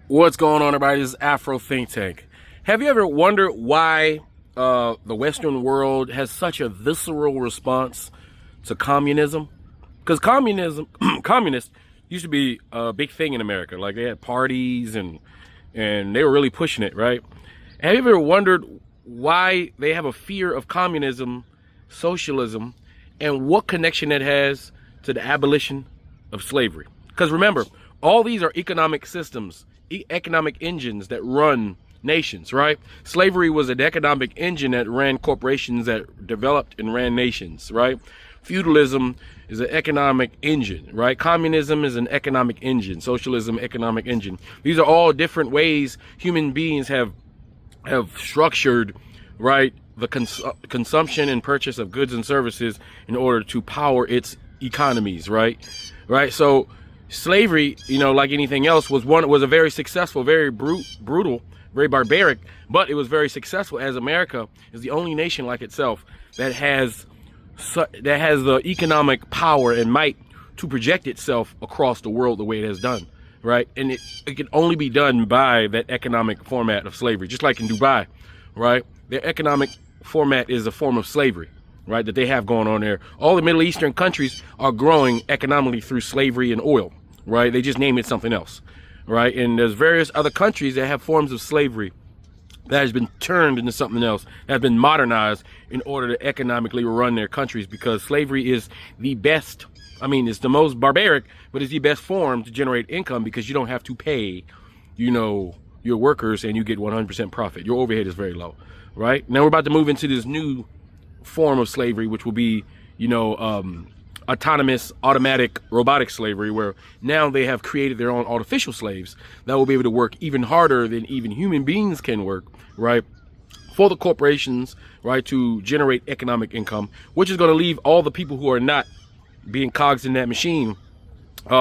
What's going on, everybody? This is Afro Think Tank. Have you ever wondered why the Western world has such a visceral response to communism? Because communists used to be a big thing in America. Like, they had parties and they were really pushing it, right? Have you ever wondered why they have a fear of communism, socialism, and what connection it has to the abolition of slavery? Because remember, all these are economic systems, economic engines that run nations, right? Slavery was an economic engine that ran corporations that developed and ran nations, right? Feudalism is an economic engine, right? Communism is an economic engine. Socialism, economic engine. These are all different ways human beings have structured, right, the consumption and purchase of goods and services in order to power its economies, right? So slavery, like anything else, was a very successful, very brutal, very barbaric, but it was very successful, as America is the only nation like itself that has the economic power and might to project itself across the world the way it has done, right? And it can only be done by that economic format of slavery, just like in Dubai, right? Their economic format is a form of slavery, right, that they have going on there. All the Middle Eastern countries are growing economically through slavery and oil, right? They just name it something else, right? And there's various other countries that have forms of slavery that has been turned into something else, that has been modernized in order to economically run their countries, because slavery is the best, it's the most barbaric, but it's the best form to generate income, because you don't have to pay, your workers, and you get 100% profit. Your overhead is very low, right? Now we're about to move into this new form of slavery, which will be, autonomous, automatic, robotic slavery, where now they have created their own artificial slaves that will be able to work even harder than even human beings can work, right, for the corporations, right, to generate economic income, which is going to leave all the people who are not being cogs in that machine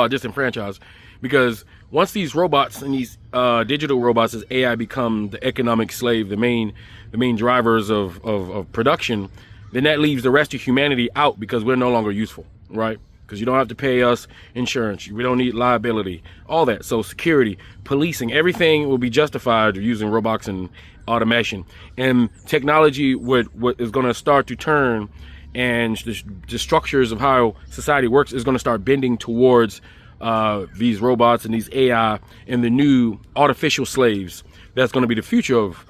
disenfranchised. Because once these robots and these digital robots, as AI, become the economic slave, the main drivers of production, then that leaves the rest of humanity out, because we're no longer useful, right? Because you don't have to pay us insurance. We don't need liability, all that. So security, policing, everything will be justified using robots and automation. And technology is going to start to turn, and the structures of how society works is going to start bending towards these robots and these AI and the new artificial slaves. That's going to be the future of,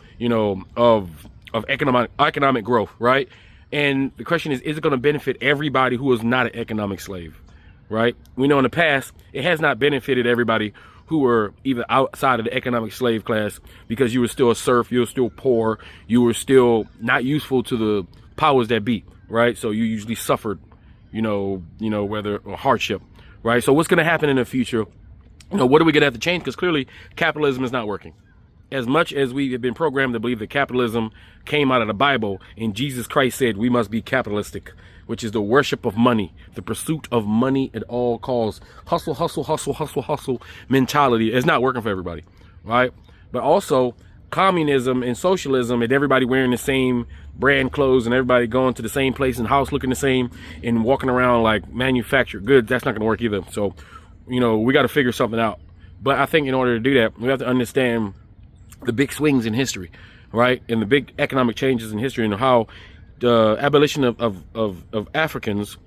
of economic growth, right? And the question is it going to benefit everybody who is not an economic slave, right? We know in the past, it has not benefited everybody who were either outside of the economic slave class, because you were still a serf, you were still poor, you were still not useful to the powers that be, right? So you usually suffered, whether or hardship, right? So what's going to happen in the future? What are we going to have to change? Because clearly capitalism is not working. As much as we have been programmed to believe that capitalism came out of the Bible, and Jesus Christ said we must be capitalistic, which is the worship of money, the pursuit of money at all costs, hustle, hustle, hustle, hustle, hustle mentality. It's not working for everybody, right? But also communism and socialism, and everybody wearing the same brand clothes and everybody going to the same place and house looking the same and walking around like manufactured goods, that's not going to work either. So, we got to figure something out. But I think in order to do that, we have to understand the big swings in history, right? And the big economic changes in history, and how the abolition of Africans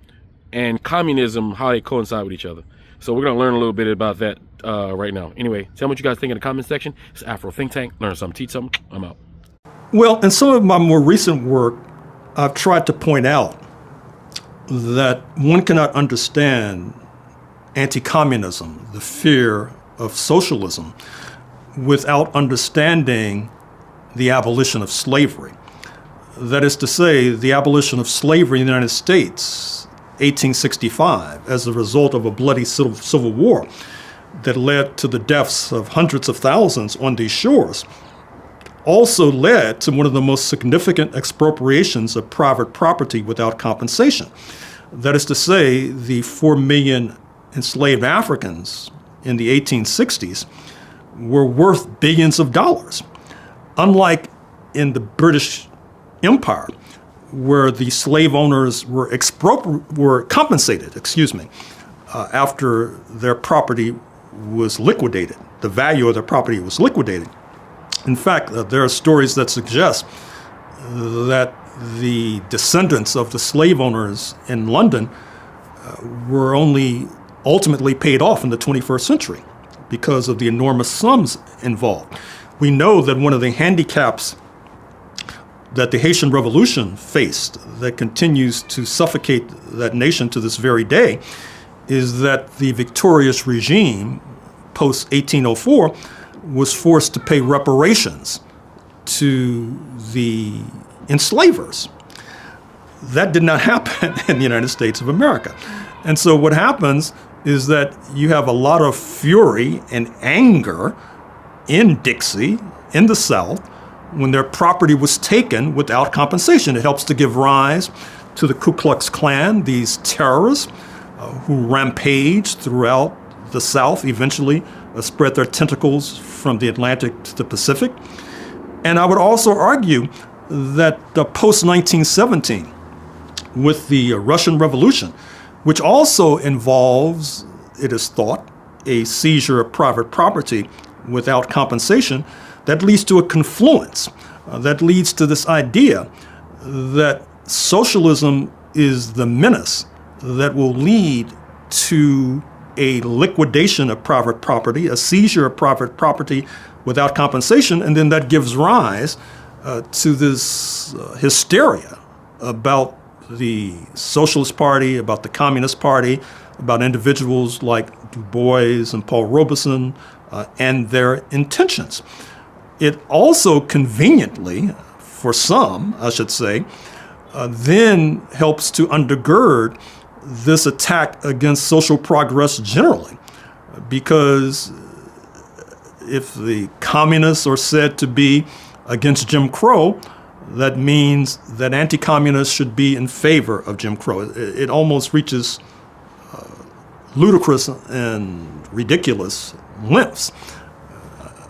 and communism, how they coincide with each other. So we're going to learn a little bit about that right now. Anyway, tell me what you guys think in the comment section. It's Afro Think Tank. Learn something, teach something. I'm out. Well, in some of my more recent work, I've tried to point out that one cannot understand anti-communism, the fear of socialism, without understanding the abolition of slavery. That is to say, the abolition of slavery in the United States, 1865, as a result of a bloody civil war that led to the deaths of hundreds of thousands on these shores, also led to one of the most significant expropriations of private property without compensation. That is to say, the 4 million enslaved Africans in the 1860s were worth billions of dollars. Unlike in the British Empire, where the slave owners were compensated, after their property was liquidated the value of their property was liquidated. In fact, there are stories that suggest that the descendants of the slave owners in London were only ultimately paid off in the 21st century because of the enormous sums involved. We know that one of the handicaps that the Haitian Revolution faced, that continues to suffocate that nation to this very day, is that the victorious regime post 1804 was forced to pay reparations to the enslavers. That did not happen in the United States of America. And so what happens is that you have a lot of fury and anger in Dixie, in the South, when their property was taken without compensation. It helps to give rise to the Ku Klux Klan, these terrorists who rampaged throughout the South, eventually spread their tentacles from the Atlantic to the Pacific. And I would also argue that post-1917, with the Russian Revolution, which also involves, it is thought, a seizure of private property without compensation, that leads to a confluence, that leads to this idea that socialism is the menace that will lead to a liquidation of private property, a seizure of private property without compensation, and then that gives rise to this hysteria about the Socialist Party, about the Communist Party, about individuals like Du Bois and Paul Robeson and their intentions. It also conveniently, for some, I should say, then helps to undergird this attack against social progress generally. Because if the communists are said to be against Jim Crow, that means that anti-communists should be in favor of Jim Crow. It almost reaches ludicrous and ridiculous lengths.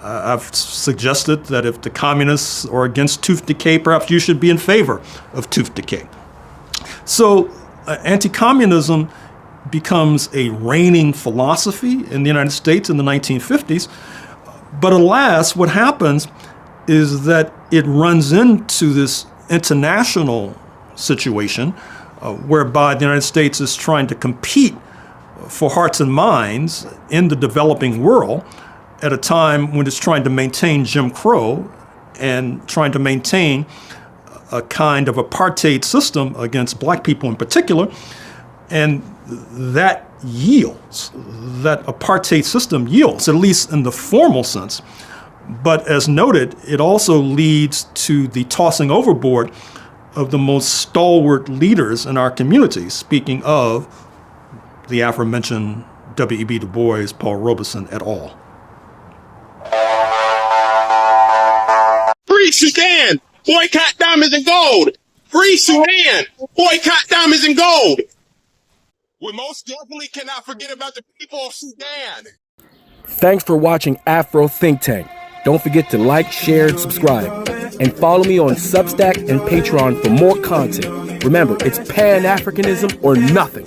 I've suggested that if the communists are against tooth decay, perhaps you should be in favor of tooth decay. So anti-communism becomes a reigning philosophy in the United States in the 1950s. But alas, what happens is that it runs into this international situation whereby the United States is trying to compete for hearts and minds in the developing world at a time when it's trying to maintain Jim Crow and trying to maintain a kind of apartheid system against black people in particular. And that yields, that apartheid system yields, at least in the formal sense. But as noted, it also leads to the tossing overboard of the most stalwart leaders in our community, speaking of the aforementioned W.E.B. Du Bois, Paul Robeson et al. Free Sudan! Boycott diamonds and gold! Free Sudan! Boycott diamonds and gold! We most definitely cannot forget about the people of Sudan! Thanks for watching Afro Think Tank. Don't forget to like, share, and subscribe. And follow me on Substack and Patreon for more content. Remember, it's Pan-Africanism or nothing.